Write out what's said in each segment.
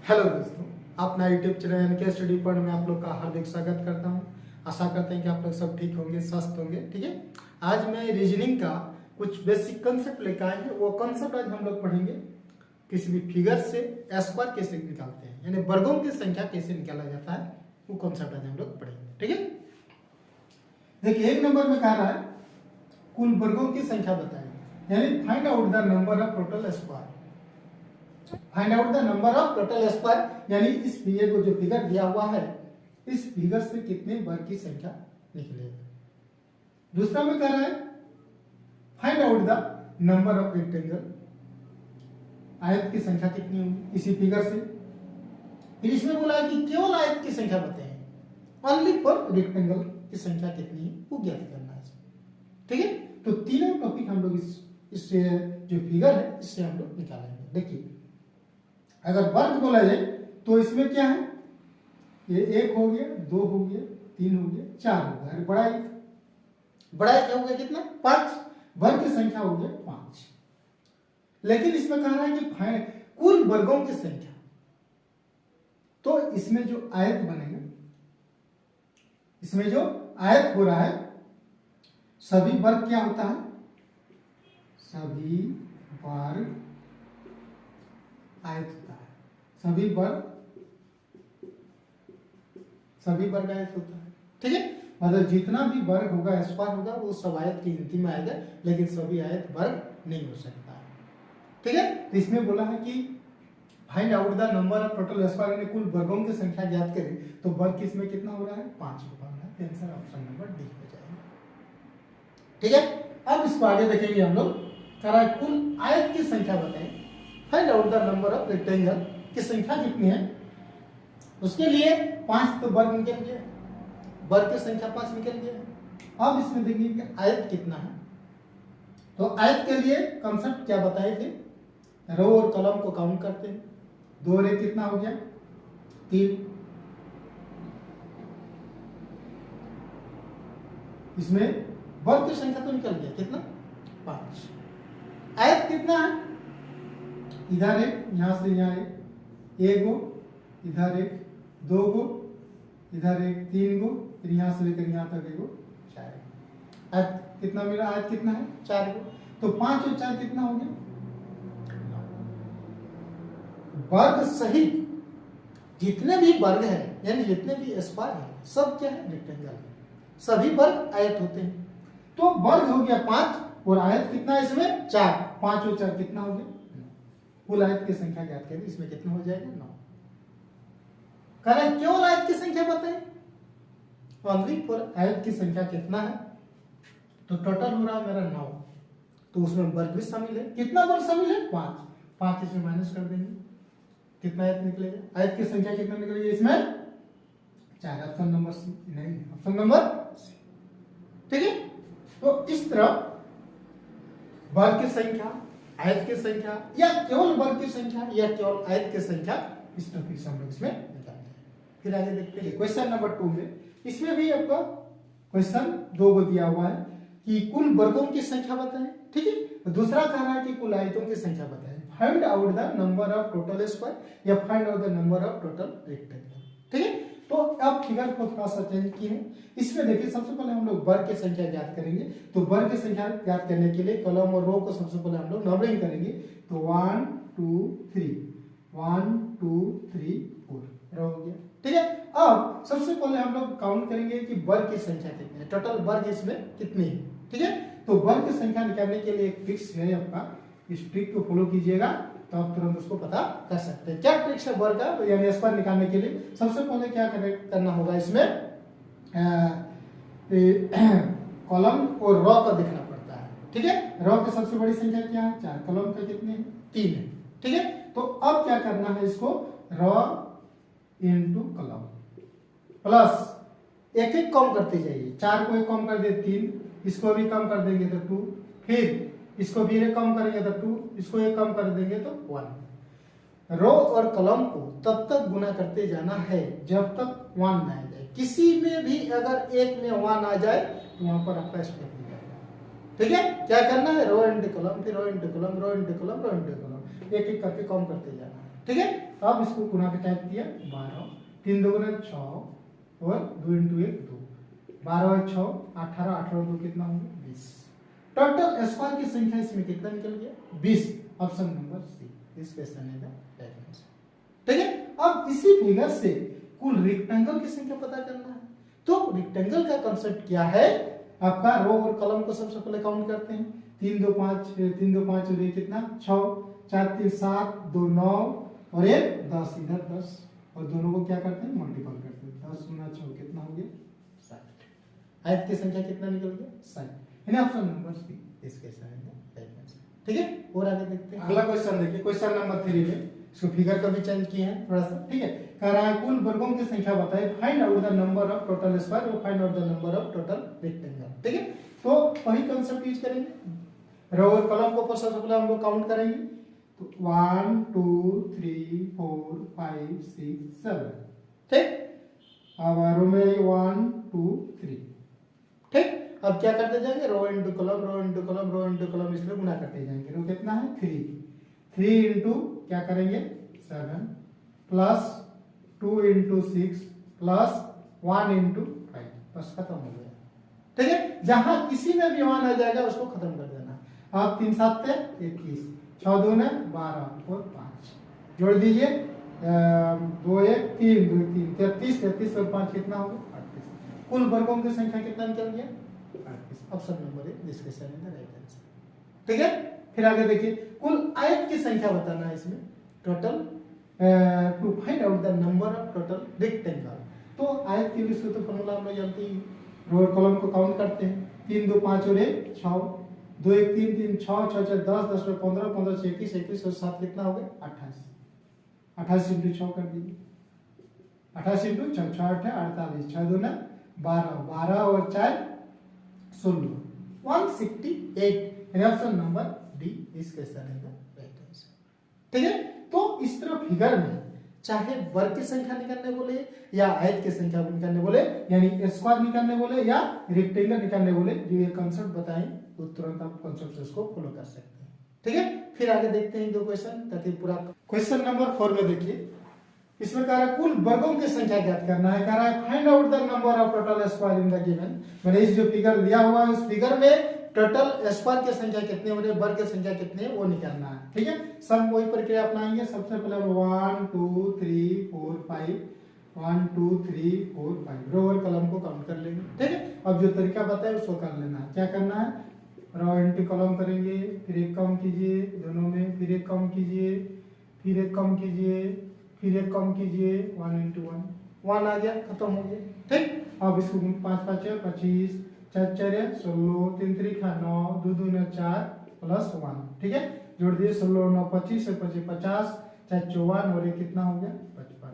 Hello दोस्तों, अपना YouTube channel यानी कि स्टडी पॉइंट में आप लोग का हार्दिक स्वागत करता हूं। आशा करते हैं कि आप लोग सब ठीक होंगे, स्वस्थ होंगे। ठीक है, आज मैं रीजनिंग का कुछ बेसिक कंसेप्ट लेकर आए हैं। वो कंसेप्ट आज हम लोग पढ़ेंगे। किसी भी फिगर से स्क्वायर कैसे निकालते हैं, यानी वर्गों की संख्या कैसे निकाला जाता है, वो कंसेप्ट आज हम लोग पढ़ेंगे। ठीक है, देखिए एक नंबर में कह रहा है कुल वर्गों की संख्या बताइए, यानी find out the number of total square. Find out the number of total square, यानी इस फिगर को जो फिगर दिया हुआ है, इस फिगर से कितने वर्ग की संख्या निकलेगी। दूसरा में कह रहा है find out the number of rectangle, आयत की संख्या कितनी होगी इसी फिगर से। फिर इसमें बोला है कि केवल आयत की संख्या बताएं, ओनली फॉर रेक्टेंगल की संख्या कितनी है वो ज्ञात करना है। ठीक है, तो तीनों टॉपिक हम लोग इससे जो फिगर है इससे हम लोग निकालेंगे। देखिए अगर वर्ग बोला जाए तो इसमें क्या है, ये एक हो गया, दो हो गया, तीन हो गया, चार हो गया। बड़ा क्या हो गया, कितना, 5। वर्ग की संख्या हो गया 5। लेकिन इसमें कह रहा है कि कुल वर्गों की संख्या, तो इसमें जो आयत बनेगा, इसमें जो आयत हो रहा है, सभी वर्ग क्या होता है, सभी वर्ग आयत होता है। सभी वर्ग आयत होता है। ठीक है, मतलब जितना भी वर्ग होगा, स्क्वायर होगा, वो सब आयत की गिनती में आएगा, लेकिन सभी आयत वर्ग नहीं हो सकता है। ठीक है, तो इसमें बोला है कि find out the number of total square, यानी कुल वर्गों की संख्या ज्ञात करें, तो वर्ग किसमें कितना हो रहा है, 5 होगा। आंसर ऑप्शन नंबर डी हो जाएगा। ठीक है, अब इसको आगे देखेंगे हम लोग। कह रहा है कुल आयत की संख्या बताएं, find out the number of rectangle की संख्या कितनी है। उसके लिए 5 तो वर्ग निकल गया, वर्ग की संख्या 5 निकल गया। अब इसमें देखिए कि आयत कितना है। तो आयत के लिए कंसेप्ट क्या बताए थे, रो और कॉलम को काउंट करते हैं। 2 रे कितना हो गया, 3। इसमें वर्ग की संख्या तो निकल गया, कितना, 5। आयत कितना है, इधर एक, यहां से यहां एक गो, इधर एक, 2 गो, इधर एक, 3 गो, फिर यहां से लेकर यहां तक एक गो, 4। आयत कितना मिला, आयत कितना है, 4 गो। तो 5 और 4 कितना हो गया, 9। वर्ग सहित जितने भी वर्ग हैं, यानी जितने भी स्क्वायर हैं, सब क्या है, रेक्टेंगल है। सभी वर्ग आयत होते हैं। तो वर्ग हो गया 5 और आयत कितना है इसमें, 4। 5 और 4 कितना हो गया, 9। कुल आयत की संख्या ज्ञात करें, इसमें कितना हो जाएगा, 9। कह रहे हैं केवल आयत की संख्या बताएं, ओनली फॉर आयत की संख्या कितना है। तो टोटल हो रहा है मेरा 9, तो उसमें वर्ग भी शामिल है। कितना वर्ग शामिल है, 5। 5 इसमें माइनस कर देंगे, कितना आयत निकलेगा, आयत की संख्या कितना निकलेगी इसमें, 4। ऑप्शन नंबर सी, नहीं ऑप्शन नंबर सी। ठीक है, तो इस तरह वर्ग की संख्या, आयत की संख्या, या केवल वर्ग की संख्या, या केवल आयत की संख्या, इस टॉपिक से हम लोग इसमें निकालते हैं। फिर आगे देखते हैं क्वेश्चन नंबर 2 में। इसमें भी आपका क्वेश्चन 2 को दिया हुआ है कि कुल वर्गों की संख्या बताएं। ठीक है, तो दूसरा कह रहा है कि कुल आयतों की संख्या बताएं। Find out the number of total square या find out the number of total rectangle. ठीक है, तो अब फिगर को थोड़ा सा चेंज किए हैं। इसमें देखिए सबसे पहले हम लोग वर्ग की संख्या ज्ञात करेंगे। तो वर्ग की संख्या ज्ञात करने के लिए कॉलम और रो को सबसे पहले हम लोग नंबरिंग करेंगे। तो 1 2 3 1 2 3 4 रो हो गया। ठीक है, अब सबसे पहले हम लोग काउंट करेंगे कि वर्ग की संख्या कितनी है, टोटल वर्ग इसमें कितनी है। ठीक है, तो वर्ग की संख्या निकालने के लिए एक ट्रिक्स है आपका, इस ट्रिक को फॉलो कीजिएगा तो आप तुरंत उसको पता कर सकते हैं। क्या ट्रिक्स है वर्ग का, यानी स्क्वायर निकालने के लिए सबसे पहले क्या करना होगा, इसमें कॉलम और रो का देखना पड़ता है। ठीक है, रो की सबसे बड़ी संख्या क्या है, 4। कॉलम का कितने हैं, 3 है। ठीक है, तो अब क्या करना है, इसको रो इंटू कॉलम प्लस एक कम करते जाइए। 4 को एक कम कर दे 3, इसको भी कम कर देंगे तो 2, फिर इसको भी एक कम करेंगे तो 2, इसको एक कम कर देंगे तो 1। रो और कॉलम को तब तक गुना करते जाना है जब तक 1 ना आ जाए। किसी में भी अगर एक में 1 आ जाए तो वहां पर आपका स्टेप हो जाएगा। ठीक है, क्या करना है, रो इंटू कॉलम, फिर rho into column, rho into column, rho into column, एक एक करके कम करते जाना है। ठीक है, अब इसको गुना के टाइप किया 12, 3 2 6 और 2 × 1 2, 12 और 6 18, 18 2 कितना हो गया 20। टोटल स्क्वायर की संख्या इसमें कितना निकल गया 20। ऑप्शन नंबर सी इस क्वेश्चन का राइट आंसर। ठीक है, अब इसी फिगर से कुल रेक्टेंगल की संख्या पता करना है। तो रेक्टेंगल का कंसेप्ट क्या है, आपका रो और कॉलम को सबसे पहले काउंट करते हैं। 3 2 5 3 2 5 और ये कितना 6, 4 3 7 2 9 और ये 10, इधर 10 और दोनों को क्या करते हैं मल्टीपल करते हैं। 10 गुना 6 कितना हो गया 60। आयत की संख्या कितना निकल गया 60। यानी ऑप्शन नंबर सी इस क्वेश्चन का राइट आंसर। ठीक है, और आगे देखते हैं अगला क्वेश्चन। देखिए क्वेश्चन नंबर 3 में इसको फिगर का भी चेंज किए हैं थोड़ा सा। ठीक है, कह रहा है कुल वर्गों की संख्या बताइए, find out the number of total square और find out the number of total rectangle. ठीक है, तो वही कांसेप्ट यूज करेंगे। रो और कॉलम को सबसे पहले हम लोग काउंट करेंगे। तो 1 2 3 4 5 6 7। ठीक, अब रो में 1 2 3। ठीक, अब क्या करते जाएंगे रो इनटू कॉलम, रो इनटू कॉलम, रो इनटू कॉलम, इसलिए गुना करते जाएंगे। रो कितना है 3 इनटू क्या करेंगे 7 प्लस 2 × 6 प्लस 1 × 5, बस खत्म हो गया। ठीक है, जहां किसी में भी 1 आ जाएगा उसको खत्म कर देना। आप 3 7 21, 6 2 12 और 5 जोड़ दीजिए, 2 1 3 2 3 33, 33 और 5 कितना होगा 38। कुल वर्गों की संख्या कितना निकल गया 38। Option number A this question is the right answer. ठीक है, फिर आगे देखिए कुल आयत की संख्या बताना है इसमें total two find out the number of total rectangle. तो आयत के लिए तो फॉर्मूला हम लोग जानते हैं, रो और कॉलम को काउंट करते हैं। 3 2 5 और 1 6, 2 1 3 3 6 6 6 10 10 और 15 15 से 21 21 और 7 कितना हो गया 28। 28 × 6 कर दीजिए, 28 × 6 6 8 48, 6 2 12 12 और 4 16, 168। ऑप्शन नंबर डी इस क्वेश्चन का राइट आंसर। ठीक है, तो इस तरह फिगर में चाहे वर्ग की संख्या निकालने बोले या आयत की संख्या निकालने बोले, यानी स्क्वायर निकालने बोले या रेक्टेंगल निकालने बोले, जो ये कांसेप्ट बताएं वो तुरंत आप कांसेप्ट को फॉलो कर सकते हैं। ठीक है, फिर आगे देखते हैं दो क्वेश्चन, ताकि पूरा क्वेश्चन नंबर 4 में देखिए इसमें कह रहा है कुल वर्गों की संख्या ज्ञात करना है। कह रहा है find out the number of total square in the given. मैंने इस जो फिगर दिया हुआ है उस फिगर में टोटल स्क्वायर की संख्या कितनी है, वर्ग की संख्या कितनी है वो निकालना है। ठीक है, सब वही प्रक्रिया अपनाएंगे। सबसे पहले 1 2 3 4 5, 1 2 3 4 5 रो और कॉलम को काउंट कर लेंगे। ठीक है, अब जो तरीका बताए उसको कर लेना है। क्या करना है, रो इनटू कॉलम करेंगे, फिर एक कम कीजिए दोनों में, फिर एक कम कीजिए, फिर एक कम कीजिए, फिर एक कम कीजिए, 1 × 1 1 आ गया, खत्म हो गया। ठीक, अब इसको 5 5 25, 4 4 16, 3 3 9 2 2 4 प्लस 1। ठीक है, जोड़ दिए 16 9 25 और 25 50, 4 54 और ये कितना हो गया 55।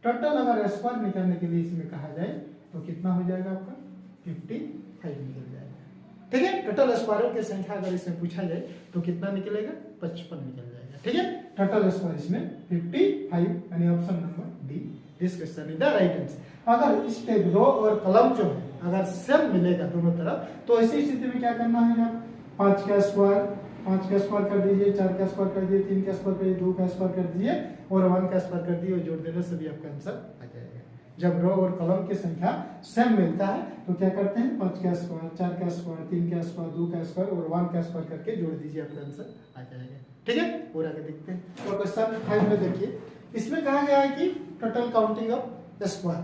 टोटल अगर स्क्वायर निकालने के लिए इसमें कहा जाए तो कितना हो जाएगा आपका 55 निकल जाएगा। ठीक है, टोटल स्क्वायरों की संख्या अगर इसमें पूछा जाए तो कितना निकलेगा 55 निकल जाएगा। ठीक है, टोटल स्क्वायर इसमें 55, यानी option number D this question is the right answer. अगर इस टाइप रो और कॉलम जो है अगर सेम मिलेगा दोनों तरफ, तो ऐसी स्थिति में क्या करना है आप 5 का स्क्वायर कर दीजिए, 4 का स्क्वायर कर दीजिए, 3 का स्क्वायर कर दीजिए, 2 का स्क्वायर कर दीजिए और 1 का स्क्वायर कर दीजिए और जोड़ देने से भी आपका आंसर आ जाएगा। जब रो और कॉलम की संख्या सेम मिलता है तो क्या करते हैं 5 का स्क्वायर, 4 का स्क्वायर, 3 का स्क्वायर, 2 का स्क्वायर और 1 का स्क्वायर करके जोड़ दीजिए, आपका आंसर आ जाएगा। ठीक है, और आगे देखते हैं। तो क्वेश्चन 5 में देखिए इसमें कहा गया है कि टोटल काउंटिंग ऑफ स्क्वायर,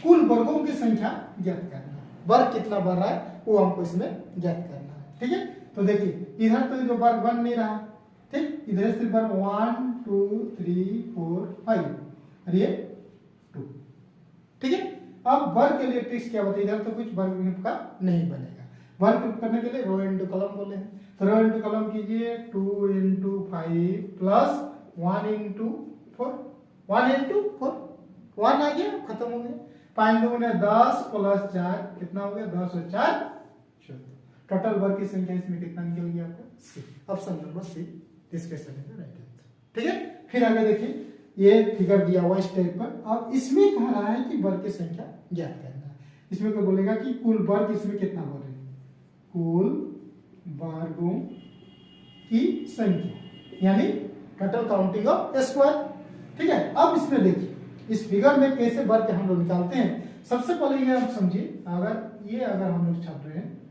कुल वर्गों की संख्या ज्ञात करना है। वर्ग कितना बढ़ रहा है वो हमको इसमें ज्ञात करना है। ठीक है, तो देखिए इधर तो जो वर्ग बन नहीं रहा, ठीक, इधर सिर्फ वर्ग 1 2 3 4 5 और ये 2। ठीक है, अब वर्ग के लिए ट्रिक्स क्या बताइए, इधर तो कुछ वर्ग का नहीं बनेगा। वर्ग करने के लिए रो इनटू कॉलम बोले हैं, तो रो इनटू कॉलम कीजिए 2 × 5 प्लस 1 × 4, 1 × 4 1 आ गया, खत्म हो गया। 5 2 10 प्लस 4 कितना हो गया 10 और 4 14। टोटल वर्ग की संख्या इसमें कितना निकल गया आपका C. Option number C this question is the right answer. ठीक है, फिर आगे देखिए ये फिगर दिया हुआ इस टाइप पर। अब इसमें कह रहा है कि वर्ग की संख्या ज्ञात करना है। इसमें कोई बोलेगा कि कुल वर्ग इसमें कितना वर्ग है, कुल वर्गों की संख्या यानी टोटल काउंटिंग ऑफ स्क्वायर। ठीक है, अब इसमें देखिए इस फिगर में कैसे वर्ग हम लोग निकालते हैं। सबसे पहले ये आप समझिए, अगर हम लोग छाप रहे हैं,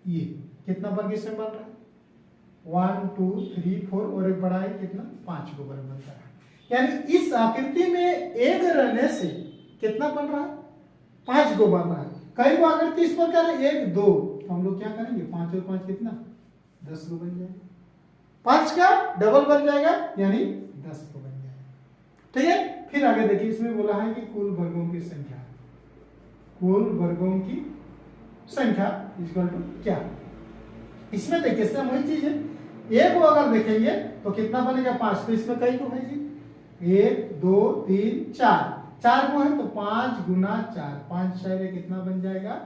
ये कितना वर्ग इसमें बन रहा है, 1 2 3 4 और एक बड़ा है कितना, 5 को वर्ग बनता है। यानी इस आकृति में एक रहने से कितना बन रहा है, 5 को बन रहा है। कई को आकृति इस प्रकार है 1 2, तो हम लोग क्या करेंगे, 5 और 5 कितना, 10 को बन जाएगा, 5 का डबल बन जाएगा यानी 10 को बन जाएगा। ठीक है, फिर आगे देखिए इसमें बोला है कि कुल वर्गों की संख्या, कुल वर्गों की संख्या इक्वल टू क्या। इसमें देखिए सेम वही चीज है, एक को अगर देखेंगे तो कितना बनेगा 5, तो इसमें कई को है जी, 1 2 3 4, 4 को है तो 5 गुना 4, 5 4 कितना बन जाएगा,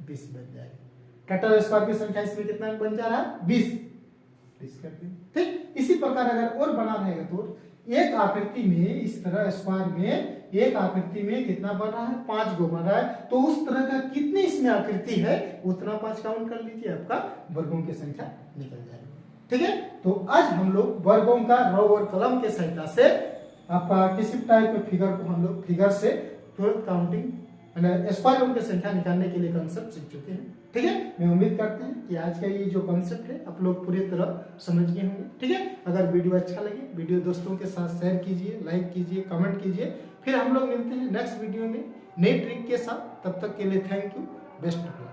20 बन जाएगा। टोटल स्क्वायर की संख्या इसमें कितना बन जा रहा है, 20 करते हैं। ठीक, इसी प्रकार अगर और बना रहेगा तो एक आकृति में इस तरह स्क्वायर में एक आकृति में कितना बन रहा है, 5 गो बन रहा है, तो उस तरह का कितनी इसमें आकृति है उतना 5 काउंट कर लीजिए, आपका वर्गों की संख्या निकल जाएगी। ठीक है, तो आज हम लोग वर्गों का रौ और कलम के सहायता से आपका किसी टाइप के फिगर को हम लोग फिगर से तुरंत काउंटिंग स्क्वायर की संख्या निकालने के लिए कंसेप्ट सीख चुके हैं। ठीक है, मैं उम्मीद करते हैं कि आज का ये जो कंसेप्ट है आप लोग पूरी तरह समझ गए होंगे। ठीक है, अगर वीडियो अच्छा लगे वीडियो दोस्तों के साथ शेयर कीजिए, लाइक कीजिए, कमेंट कीजिए। फिर हम लोग मिलते हैं नेक्स्ट वीडियो में नई ट्रिक के साथ, तब तक के लिए thank you, best of luck.